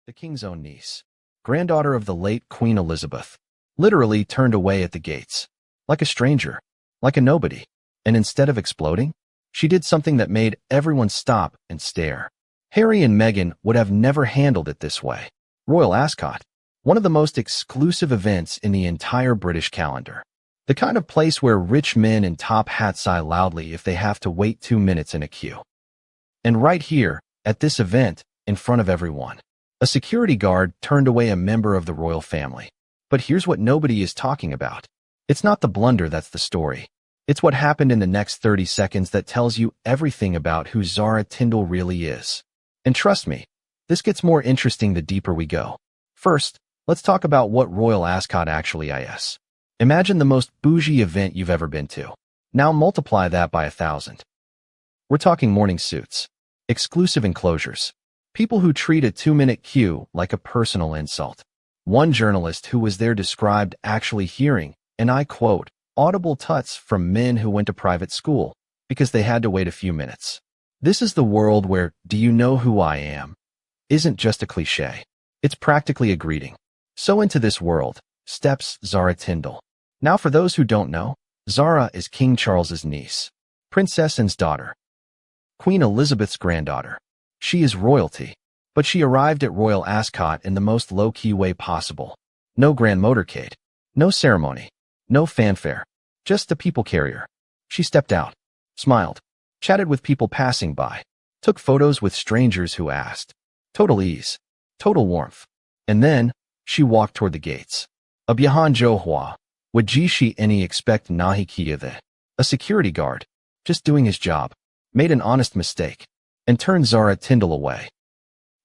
the king's own niece, granddaughter of the late Queen Elizabeth, literally turned away at the gates, like a stranger, like a nobody. And instead of exploding, she did something that made everyone stop and stare. Harry and Meghan would have never handled it this way. Royal Ascot, one of the most exclusive events in the entire British calendar. The kind of place where rich men in top hats sigh loudly if they have to wait 2 minutes in a queue. And right here, at this event, in front of everyone, a security guard turned away a member of the royal family. But here's what nobody is talking about. It's not the blunder that's the story. It's what happened in the next 30 seconds that tells you everything about who Zara Tindall really is. And trust me, this gets more interesting the deeper we go. First, let's talk about what Royal Ascot actually is. Imagine the most bougie event you've ever been to. Now multiply that by 1,000. We're talking morning suits, exclusive enclosures, people who treat a 2-minute queue like a personal insult. One journalist who was there described actually hearing, and I quote, audible tuts from men who went to private school because they had to wait a few minutes. This is the world where "do you know who I am" isn't just a cliche. It's practically a greeting. So into this world steps Zara Tindall. Now for those who don't know, Zara is King Charles's niece, Princess Anne's daughter, Queen Elizabeth's granddaughter. She is royalty, but she arrived at Royal Ascot in the most low-key way possible. No grand motorcade, no ceremony, no fanfare, just the people carrier. She stepped out, smiled, chatted with people passing by, took photos with strangers who asked. Total ease, total warmth. And then, she walked toward the gates. A Bihan Jo Hua, would Ji any expect Nahi Kiya, a security guard, just doing his job, made an honest mistake, and turned Zara Tindall away.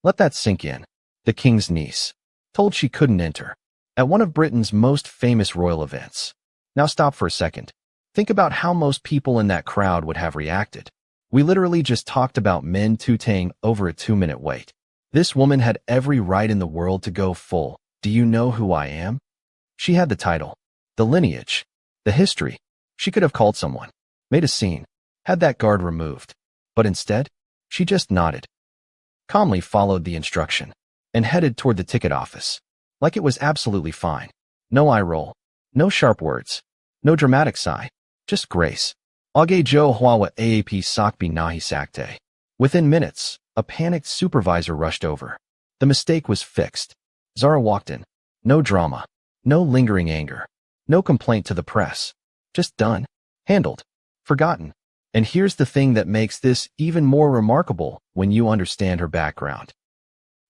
Let that sink in. The king's niece, told she couldn't enter, at one of Britain's most famous royal events. Now stop for a second. Think about how most people in that crowd would have reacted. We literally just talked about men tooting over a 2-minute wait. This woman had every right in the world to go full, "Do you know who I am?" She had the title, the lineage, the history. She could have called someone, made a scene, had that guard removed. But instead, she just nodded, calmly followed the instruction, and headed toward the ticket office, like it was absolutely fine. No eye roll, no sharp words, no dramatic sigh, just grace. Age Jo Hua Aap Sakbi Nahi Sakte. Within minutes, a panicked supervisor rushed over. The mistake was fixed. Zara walked in. No drama, no lingering anger, no complaint to the press. Just done, handled, forgotten. And here's the thing that makes this even more remarkable when you understand her background.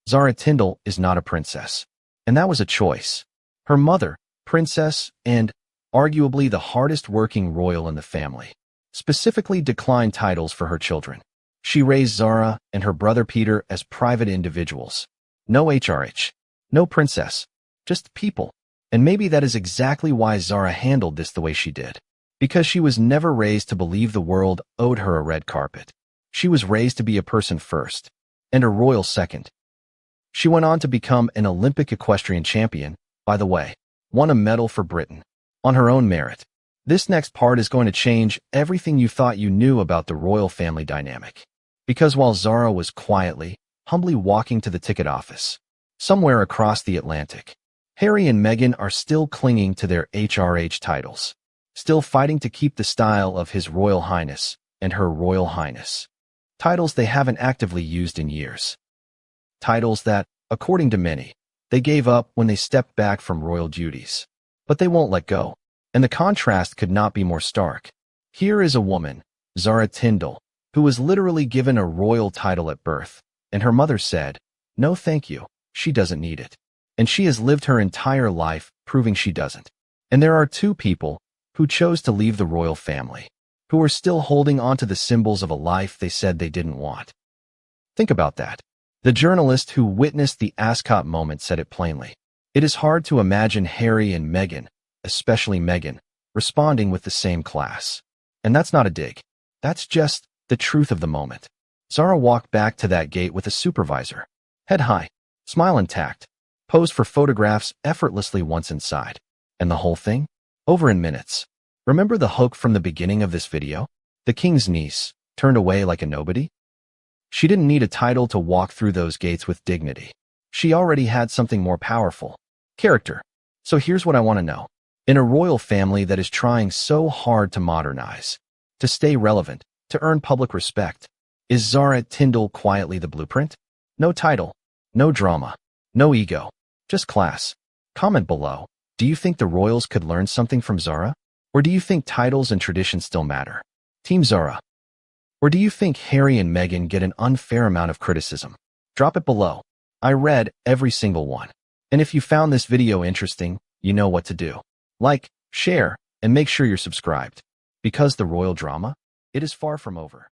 Zara Tindall is not a princess. And that was a choice. Her mother, Princess, and arguably the hardest working royal in the family, specifically declined titles for her children. She raised Zara and her brother Peter as private individuals. No HRH, no princess, just people. And maybe that is exactly why Zara handled this the way she did. Because she was never raised to believe the world owed her a red carpet. She was raised to be a person first, and a royal second. She went on to become an Olympic equestrian champion, by the way, won a medal for Britain, on her own merit. This next part is going to change everything you thought you knew about the royal family dynamic. Because while Zara was quietly, humbly walking to the ticket office, somewhere across the Atlantic, Harry and Meghan are still clinging to their HRH titles, still fighting to keep the style of His Royal Highness and Her Royal Highness. Titles they haven't actively used in years. Titles that, according to many, they gave up when they stepped back from royal duties. But they won't let go. And the contrast could not be more stark. Here is a woman, Zara Tindall, who was literally given a royal title at birth, and her mother said, "No thank you, she doesn't need it." And she has lived her entire life proving she doesn't. And there are two people who chose to leave the royal family, who are still holding on to the symbols of a life they said they didn't want. Think about that. The journalist who witnessed the Ascot moment said it plainly. It is hard to imagine Harry and Meghan, especially Meghan, responding with the same class. And that's not a dig. That's just the truth of the moment. Zara walked back to that gate with a supervisor. Head high, smile intact, posed for photographs effortlessly once inside. And the whole thing? Over in minutes. Remember the hook from the beginning of this video? The king's niece, turned away like a nobody? She didn't need a title to walk through those gates with dignity. She already had something more powerful. Character. So here's what I want to know. In a royal family that is trying so hard to modernize, to stay relevant, to earn public respect, is Zara Tindall quietly the blueprint? No title, no drama, no ego, just class. Comment below. Do you think the royals could learn something from Zara? Or do you think titles and traditions still matter? Team Zara. Or do you think Harry and Meghan get an unfair amount of criticism? Drop it below. I read every single one. And if you found this video interesting, you know what to do. Like, share, and make sure you're subscribed. Because the royal drama, it is far from over.